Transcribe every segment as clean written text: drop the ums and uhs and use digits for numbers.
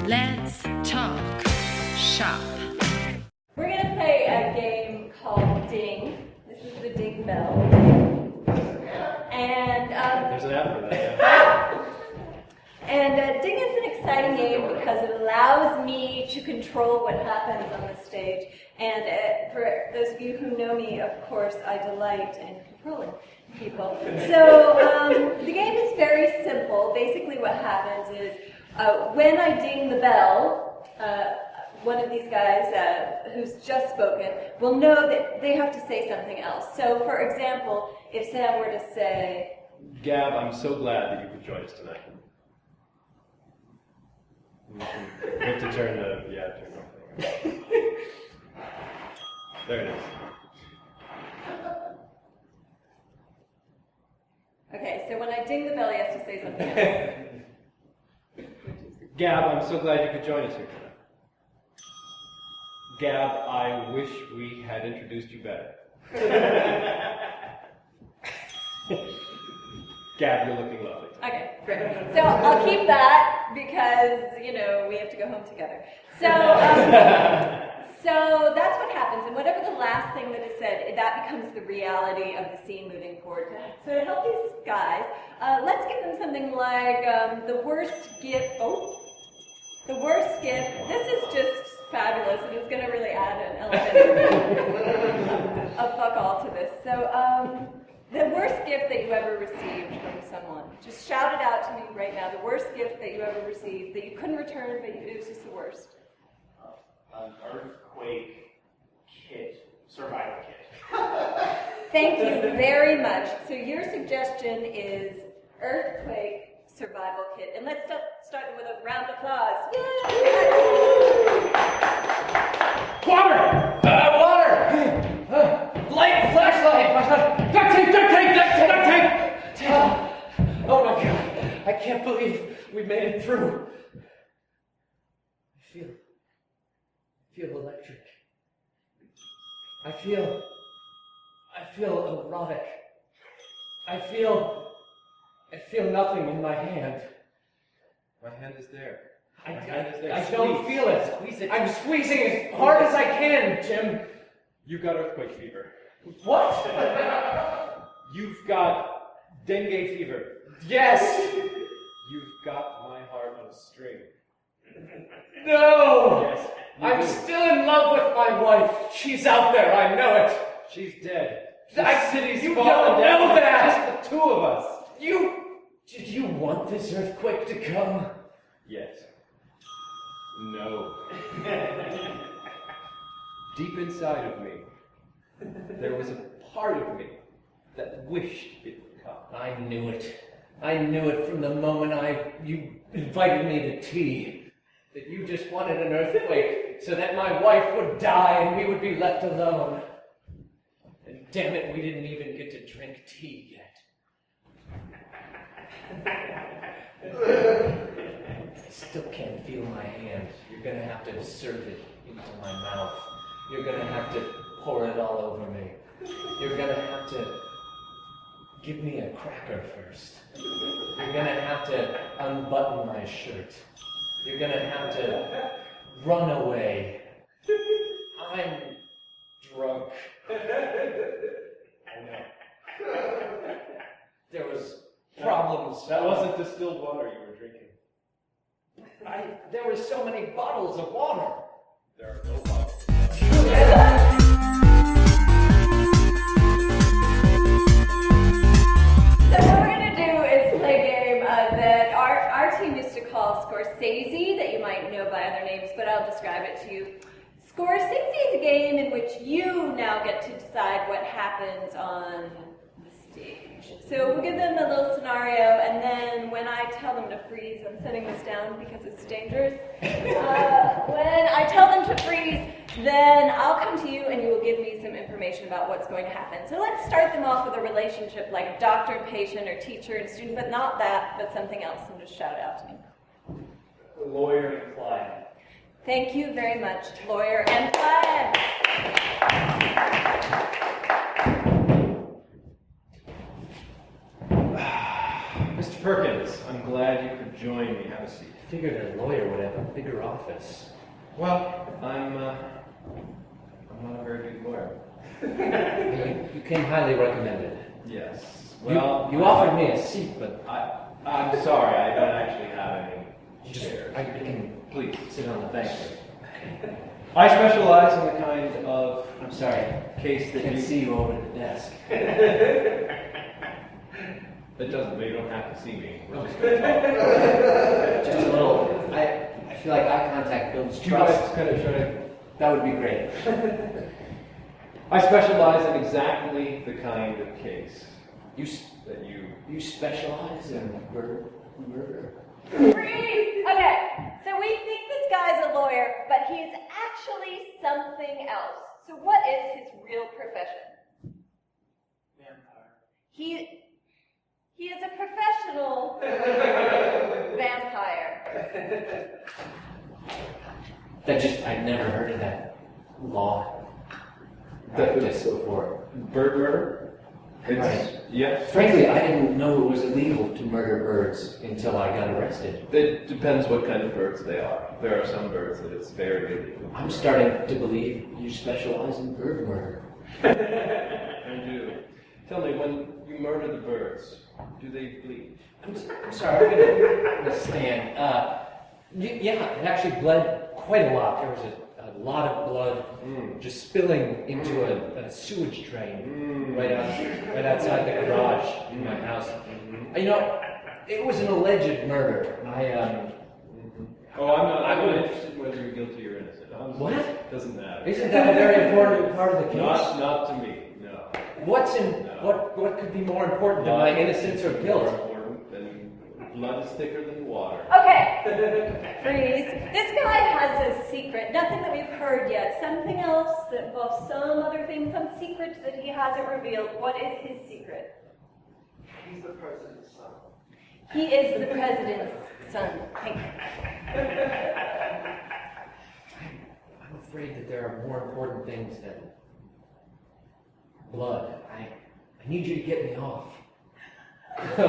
Let's talk shop. We're going to play a game called Ding. This is the Ding Bell. And there's an app for that. Yeah. And Ding is an exciting game because it allows me to control what happens on the stage. And for those of you who know me, of course, I delight in controlling people. So the game is very simple. Basically what happens is when I ding the bell, one of these guys who's just spoken will know that they have to say something else. So for example, if Sam were to say, Gab, I'm so glad that you could join us tonight. You have to turn the, turn off. There it is. okay, so when I ding the bell, he has to say something else. Gab, I'm so glad you could join us here tonight. Gab, I wish we had introduced you better. Gab, you're looking lovely. Okay, great. So I'll keep that because, we have to go home together. So, so that's what happens. And whatever the last thing that is said, that becomes the reality of the scene moving forward. So to help these guys, let's give them something like the worst gift. Oh, the worst gift. This is just fabulous, and it's going to really add an element of fuck all to this. So, the worst gift that you ever received from someone. Just shout it out to me right now. The worst gift that you ever received that you couldn't return, but it was just the worst. An earthquake kit, survival kit. Thank you very much. So your suggestion is earthquake survival kit. And let's start with a round of applause. Yay! Water! Light, flashlight! Duct tape! Oh my God, I can't believe we made it through. I feel electric. I feel erotic. I feel nothing in my hand. My hand is there. I don't feel it. Squeeze it. I'm squeezing as hard as I can, Jim. You've got earthquake fever. What? You've got dengue fever. Yes. You've got my heart on a string. No. Yes. I'm still in love with my wife. She's out there. I know it. She's dead. City's falling down. that. Just the two of us. Did you want this earthquake to come? Yes. No. Deep inside of me, there was a part of me that wished it would come. I knew it. I knew it from the moment you invited me to tea. That you just wanted an earthquake so that my wife would die and we would be left alone. And damn it, we didn't even get to drink tea yet. I still can't feel my hand. You're gonna have to serve it into my mouth. You're gonna have to pour it all over me. You're gonna have to give me a cracker first. You're gonna have to unbutton my shirt. You're gonna have to run away. I'm drunk. I know. There was problems. That wasn't distilled water you were drinking. There were so many bottles of water. There are no bottles. So what we're going to do is play a game that our team used to call Scorsese, that you might know by other names, but I'll describe it to you. Scorsese is a game in which you now get to decide what happens on the stage. So we'll give them a little scenario, and then when I tell them to freeze, I'm setting this down because it's dangerous. When I tell them to freeze, then I'll come to you and you will give me some information about what's going to happen. So let's start them off with a relationship like doctor and patient or teacher and student, but not that, but something else, and just shout it out to me. Lawyer and client. Thank you very much, lawyer and client. Mr. Perkins, I'm glad you could join me. Have a seat. Figured a lawyer would have a bigger office. Well, I'm not a very good lawyer. You came highly recommended. Yes. Well, you offered me a seat, but I'm sorry, I don't actually have any chairs. I can Please. sit on the bench. I specialize in the kind of I'm sorry. case I that can you... see you over the desk. That doesn't, you don't have to see me. We're just going to talk. Just a little. I feel like eye contact builds Do you guys trust. kind of try to... That would be great. I specialize in exactly the kind of case that You specialize in murder? Freeze! Okay, so we think this guy's a lawyer, but he's actually something else. So what is his real profession? Vampire. He is a professional vampire. I'd never heard of that law. That Just before. bird murder? Right. Yes. Frankly, I didn't know it was illegal to murder birds until I got arrested. It depends what kind of birds they are. There are some birds that it's very illegal. I'm starting to believe you specialize in bird murder. I do. Tell me, when you murder the birds, do they bleed? I'm sorry, I'm gonna stand. Yeah, it actually bled quite a lot. There was a lot of blood just spilling into a sewage drain right outside the garage in my house. You know, it was an alleged murder. I'm not interested in whether you're guilty or innocent. Honestly, What? Doesn't matter. Isn't that a very important part of the case? Not to me, no. What could be more important than my innocence or More guilt? important than blood is thicker than water. Okay, freeze. This guy has a secret, nothing that we've heard yet, something else that involves some other thing, some secret that he hasn't revealed. What is his secret? He's the president's son. He is the president's son. Thank you. I'm afraid that there are more important things than blood. I need you to get me off. Case.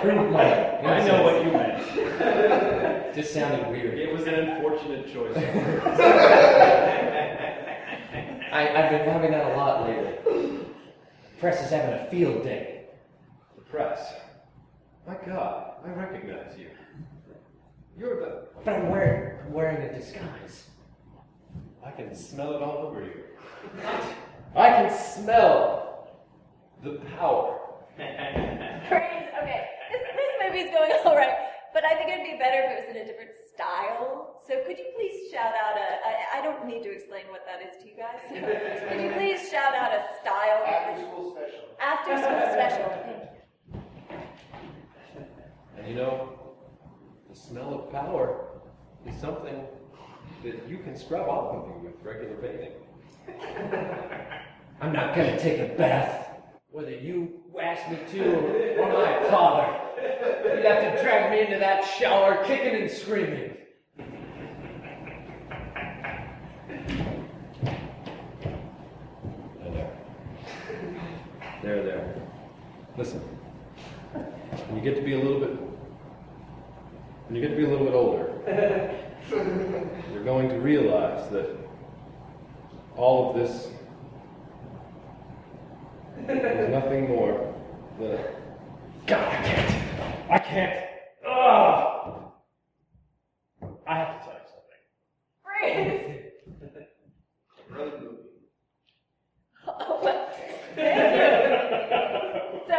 Prove my innocence. I know what you meant. Just sounded weird. It was an unfortunate choice. I've been having that a lot lately. Press is having a field day. The press. My God, I recognize you. You're the... But I'm wearing a disguise. I can smell it all over you. I can smell The power. Praise. Okay, this movie's going all right, but I think it'd be better if it was in a different style. So could you please shout out I don't need to explain what that is to you guys. Could you please shout out a style? After school special. After school special. Thank you. And you know, the smell of power is something that you can scrub off of you with regular bathing. I'm not gonna take a bath, whether you ask me to or my father. You'd have to drag me into that shower, kicking and screaming. There. Listen. When you get to be a little bit older, you're going to realize that all of this is nothing more than... God, I can't. Ugh! I have to tell you something. Freeze. Road movie. Oh, well, thank you. So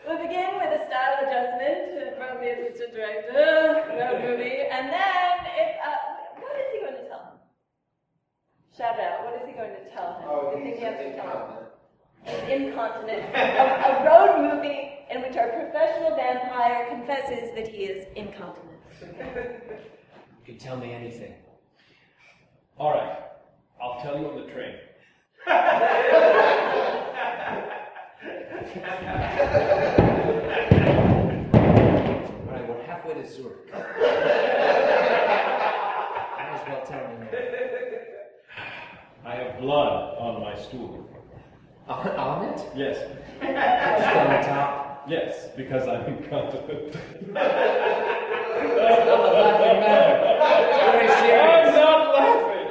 we'll begin with a style adjustment from the assistant director, road movie, and then what is he going to tell him? Shout it out. What is he going to tell him? Oh, Do you think he has to tell him? incontinent. An incontinent. A road movie in which our professional vampire confesses that he is incontinent. You can tell me anything. All right. I'll tell you on the train. Alright, we're halfway to Zurich. Might as well tell me now. I have blood on my stool. On it? Yes. Just on the top? Yes, because I'm incontinent. I'm not laughing, man. It's very serious. I'm not laughing!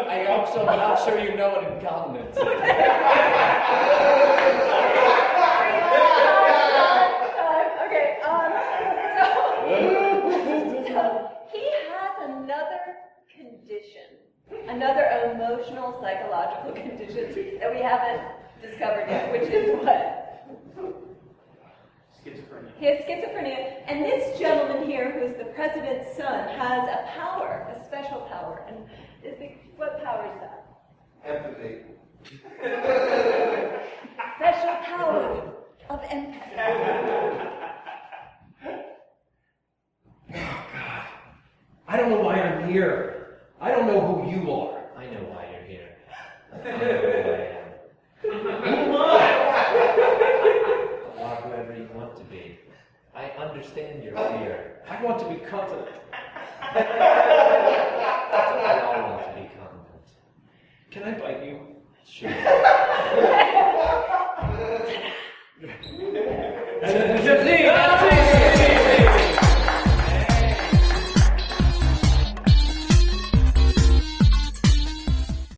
I also am not sure you know what incontinence is. Okay, so he has another condition, another emotional, psychological condition that we haven't discovered yet, which is what? Schizophrenia. He has schizophrenia, and this gentleman here, who's the president's son, has a power, a special power. And what power is that? Empathy. Special power of empathy. Oh, God. I don't know why I'm here. I don't know who you are. I know why you're here. I know who I am. You are whoever you want to be. I understand your fear. I want to be continent. We all want to be confident. Can I bite you? Sure.